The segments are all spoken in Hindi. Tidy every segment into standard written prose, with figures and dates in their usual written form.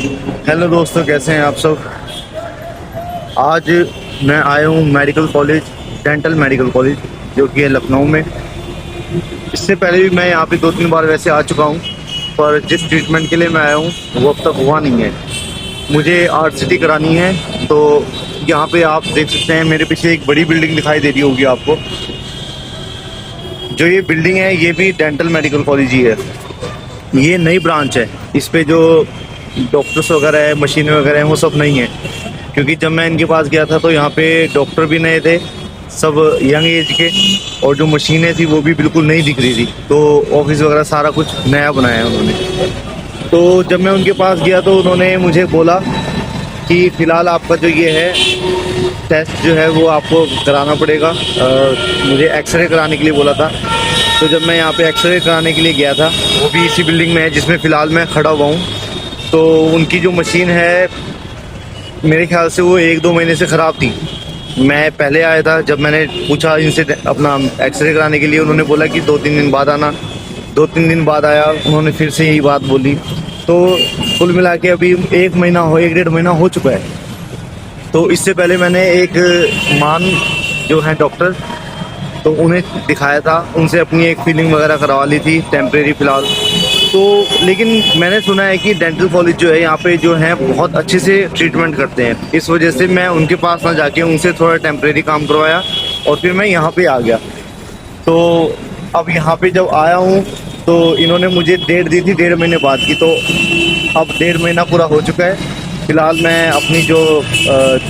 हेलो दोस्तों, कैसे हैं आप सब। आज मैं आया हूँ medical college, dental medical college, जो कि है लखनऊ में। इससे पहले भी मैं यहाँ पे 2-3 बार वैसे आ चुका हूँ, पर जिस ट्रीटमेंट के लिए मैं आया हूँ वो अब तक हुआ नहीं है। मुझे आरसीटी करानी है। तो यहाँ पे आप देख सकते हैं, मेरे पीछे एक बड़ी बिल्डिंग दिखाई दे रही होगी आपको। जो ये बिल्डिंग है ये भी डेंटल मेडिकल कॉलेज ही है। ये नई ब्रांच है। इस पे जो डॉक्टर्स वगैरह है, मशीनें वगैरह हैं, वो सब नहीं है। क्योंकि जब मैं इनके पास गया था तो यहाँ पे डॉक्टर भी नए थे, सब यंग एज के, और जो मशीनें थी वो भी बिल्कुल नहीं दिख रही थी। तो ऑफिस वगैरह सारा कुछ नया बनाया है उन्होंने। तो जब मैं उनके पास गया तो उन्होंने मुझे बोला कि फ़िलहाल आपका जो ये है टेस्ट जो है वो आपको कराना पड़ेगा। मुझे एक्सरे कराने के लिए बोला था। तो जब मैं यहाँ पे एक्सरे कराने के लिए गया था, वो भी इसी बिल्डिंग में है जिसमें फ़िलहाल मैं खड़ा हुआ हूँ। तो उनकी जो मशीन है मेरे ख्याल से वो 1-2 महीने से ख़राब थी। मैं पहले आया था, जब मैंने पूछा इनसे अपना एक्सरे कराने के लिए, उन्होंने बोला कि 2-3 दिन बाद आना। 2-3 दिन बाद आया, उन्होंने फिर से यही बात बोली। तो कुल मिला के अभी 1-1.5 महीना हो चुका है। तो इससे पहले मैंने एक मान जो है डॉक्टर, तो उन्हें दिखाया था, उनसे अपनी एक फीलिंग वगैरह करवा ली थी टेम्परेरी फ़िलहाल। तो लेकिन मैंने सुना है कि डेंटल कॉलेज जो है यहाँ पे जो है बहुत अच्छे से ट्रीटमेंट करते हैं। इस वजह से मैं उनके पास ना जाके उनसे थोड़ा टेम्परेरी काम करवाया और फिर मैं यहाँ पे आ गया। तो अब यहाँ पे जब आया हूँ तो इन्होंने मुझे डेट दी थी 1.5 महीने बाद की। तो अब 1.5 महीना पूरा हो चुका है। फ़िलहाल मैं अपनी जो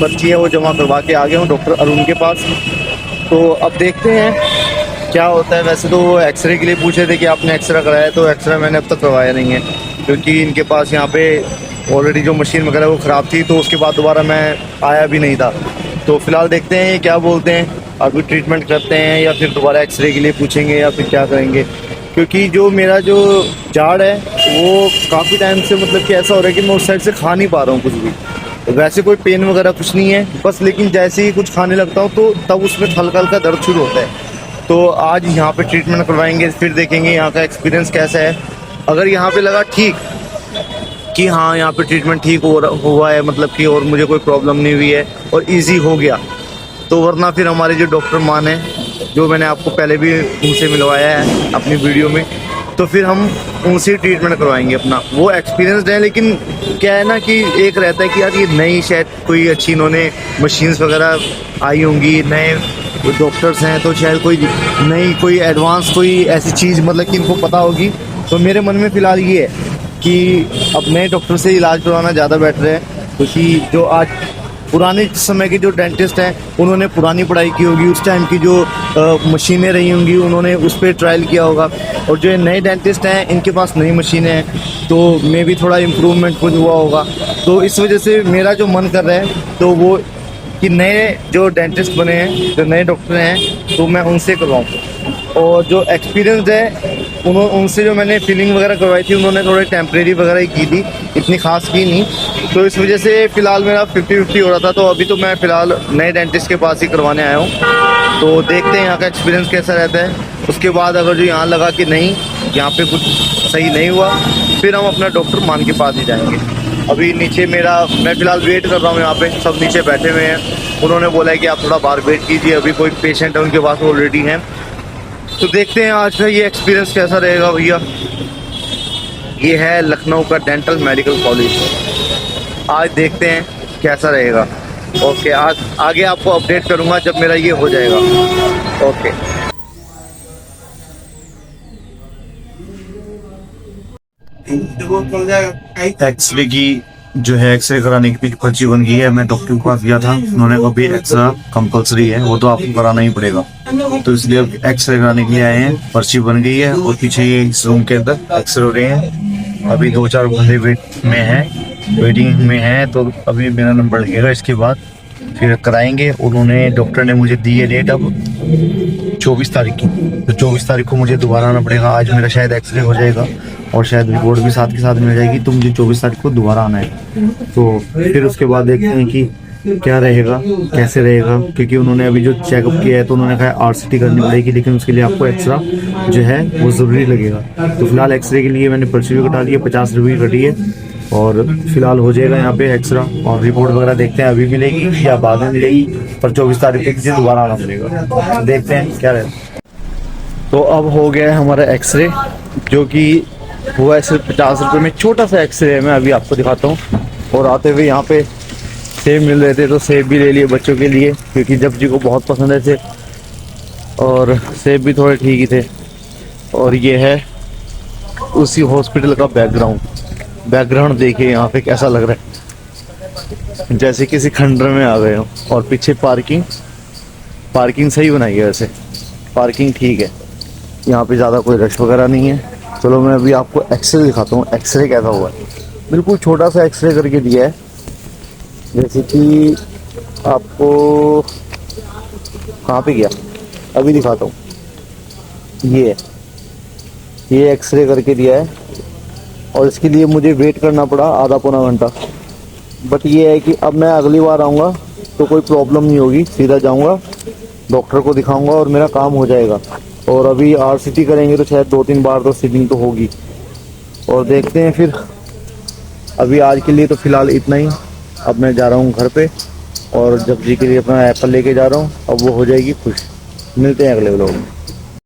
पर्ची है वो जमा करवा के आ गया हूँ डॉक्टर अरुण के पास। तो अब देखते हैं क्या होता है। वैसे तो वो एक्सरे के लिए पूछे थे कि आपने एक्सरा कराया, तो एक्सरा मैंने अब तक करवाया नहीं है, क्योंकि इनके पास यहाँ पे ऑलरेडी जो मशीन वगैरह वो ख़राब थी। तो उसके बाद दोबारा मैं आया भी नहीं था। तो फ़िलहाल देखते हैं ये क्या बोलते हैं, अभी ट्रीटमेंट करते हैं या फिर दोबारा एक्सरे के लिए पूछेंगे या फिर क्या करेंगे। क्योंकि जो मेरा जो जाड़ है वो काफ़ी टाइम से मतलब कि ऐसा हो रहा है कि मैं उस साइड से खा नहीं पा रहा हूँ कुछ भी। वैसे कोई पेन वगैरह कुछ नहीं है बस, लेकिन जैसे ही कुछ खाने लगता हूँ तो तब उसमें हल्का हल्का दर्द शुरू होता है। तो आज यहाँ पे ट्रीटमेंट करवाएंगे, फिर देखेंगे यहाँ का एक्सपीरियंस कैसा है। अगर यहाँ पे लगा ठीक कि हाँ यहाँ पे ट्रीटमेंट ठीक हुआ है, मतलब कि और मुझे कोई प्रॉब्लम नहीं हुई है और इजी हो गया, तो वरना फिर हमारे जो डॉक्टर मान है, जो मैंने आपको पहले भी उनसे मिलवाया है अपनी वीडियो में, तो फिर हम उनसे ट्रीटमेंट करवाएंगे अपना। वो एक्सपीरियंसड है, लेकिन क्या है ना कि एक रहता है कि यार ये नई शायद कोई अच्छी इन्होंने मशीन्स वगैरह आई होंगी, नए डॉक्टर्स हैं, तो शायद कोई नई कोई एडवांस कोई ऐसी चीज़ मतलब कि इनको पता होगी। तो मेरे मन में फ़िलहाल ये है कि अब नए डॉक्टर से इलाज करवाना ज़्यादा बेटर है, क्योंकि जो आज पुराने समय के जो डेंटिस्ट हैं उन्होंने पुरानी पढ़ाई की होगी, उस टाइम की जो मशीनें रही होंगी उन्होंने उस पर ट्रायल किया होगा। और जो नए डेंटिस्ट हैं इनके पास नई मशीनें हैं, तो मे भी थोड़ा इम्प्रूवमेंट कुछ हुआ होगा। तो इस वजह से मेरा जो मन कर रहा है तो वो कि नए जो डेंटिस्ट बने हैं, जो नए डॉक्टर हैं, तो मैं उनसे करवाऊँ। और जो एक्सपीरियंस है उनसे जो मैंने फीलिंग वगैरह करवाई थी, उन्होंने थोड़े टेम्परेरी वगैरह ही की थी, इतनी खास की नहीं। तो इस वजह से फ़िलहाल मेरा 50-50 हो रहा था। तो अभी तो मैं फ़िलहाल नए डेंटिस्ट के पास ही करवाने आया हूँ। तो देखते हैं यहाँ का एक्सपीरियंस कैसा रहता है। उसके बाद अगर जो यहाँ लगा कि नहीं यहाँ पे कुछ सही नहीं हुआ, फिर हम अपना डॉक्टर मान के पास ही जाएंगे। अभी नीचे मैं फ़िलहाल वेट कर रहा हूँ, यहाँ पे सब नीचे बैठे हुए हैं। उन्होंने बोला है कि आप थोड़ा बाहर वेट कीजिए, अभी कोई पेशेंट है उनके पास ऑलरेडी हैं। तो देखते हैं आज का ये एक्सपीरियंस कैसा रहेगा भैया। ये है लखनऊ का डेंटल मेडिकल कॉलेज। आज देखते हैं कैसा रहेगा। ओके, आज आगे आपको अपडेट करूँगा जब मेरा ये हो जाएगा। ओके। एक्सरे की जो है, एक्सरे कराने की पर्ची बन गई है। मैं डॉक्टर के पास गया था, उन्होंने कहा भी एक्सरा कंपलसरी है, वो तो आपको कराना ही पड़ेगा। तो इसलिए अब एक्सरे कराने के लिए आए हैं, पर्ची बन गई है। और पीछे ये इस रूम के अंदर एक्सरे हो रहे हैं। अभी 2-4 बंदे वेटिंग में हैं। तो अभी मेरा नंबर लगेगा, इसके बाद फिर कराएंगे। उन्होंने डॉक्टर ने मुझे दी है डेट अब 24 तारीख की। तो 24 तारीख को मुझे दोबारा आना पड़ेगा। आज मेरा शायद एक्सरे हो जाएगा और शायद रिपोर्ट भी साथ के साथ मिल जाएगी। तो मुझे 24 तारीख को दोबारा आना है। तो फिर उसके बाद देखते हैं कि क्या रहेगा, कैसे रहेगा। क्योंकि उन्होंने अभी जो चेकअप किया है तो उन्होंने कहा आरसीटी करनी पड़ेगी, लेकिन उसके लिए आपको एक्सरा जो है वो ज़रूरी लगेगा। तो फिलहाल एक्सरे के लिए मैंने पर्ची भी कटा ली है, 50 रुपये कटी है। और फिलहाल हो जाएगा यहाँ पे एक्सरा और रिपोर्ट वगैरह देखते हैं अभी मिलेगी या बाद में मिलेगी, पर 24 तारीख तक मुझे दोबारा आना पड़ेगा, देखते हैं क्या रहता। तो अब हो गया है हमारा एक्सरे, जो कि हुआ है सिर्फ 50 रुपये में, छोटा सा एक्सरे है, मैं अभी आपको दिखाता हूँ। और आते हुए यहाँ पे सेब मिल रहे थे तो सेब भी ले लिए बच्चों के लिए, क्योंकि जब जी को बहुत पसंद है सेब, और सेब भी थोड़े ठीक ही थे। और ये है उसी हॉस्पिटल का बैकग्राउंड देखिए यहाँ पे कैसा लग रहा है, जैसे किसी खंडर में आ गए हो। और पीछे पार्किंग सही बनाई है, वैसे पार्किंग ठीक है, यहाँ पे ज़्यादा कोई रश वगैरह नहीं है। चलो मैं अभी आपको एक्सरे दिखाता हूँ, एक्सरे कैसा हुआ है। बिल्कुल छोटा सा एक्सरे करके दिया है, जैसे कि आपको कहाँ पे गया अभी दिखाता हूँ। ये एक्सरे करके दिया है, और इसके लिए मुझे वेट करना पड़ा आधा पौना घंटा। बट ये है कि अब मैं अगली बार आऊँगा तो कोई प्रॉब्लम नहीं होगी, सीधा जाऊँगा डॉक्टर को दिखाऊंगा और मेरा काम हो जाएगा। और अभी आरसीटी करेंगे तो शायद 2-3 बार तो सीटिंग तो होगी, और देखते हैं फिर। अभी आज के लिए तो फ़िलहाल इतना ही। अब मैं जा रहा हूँ घर पे, और जब जी के लिए अपना एप्पल लेके जा रहा हूँ, अब वो हो जाएगी खुश। मिलते हैं अगले व्लॉग में।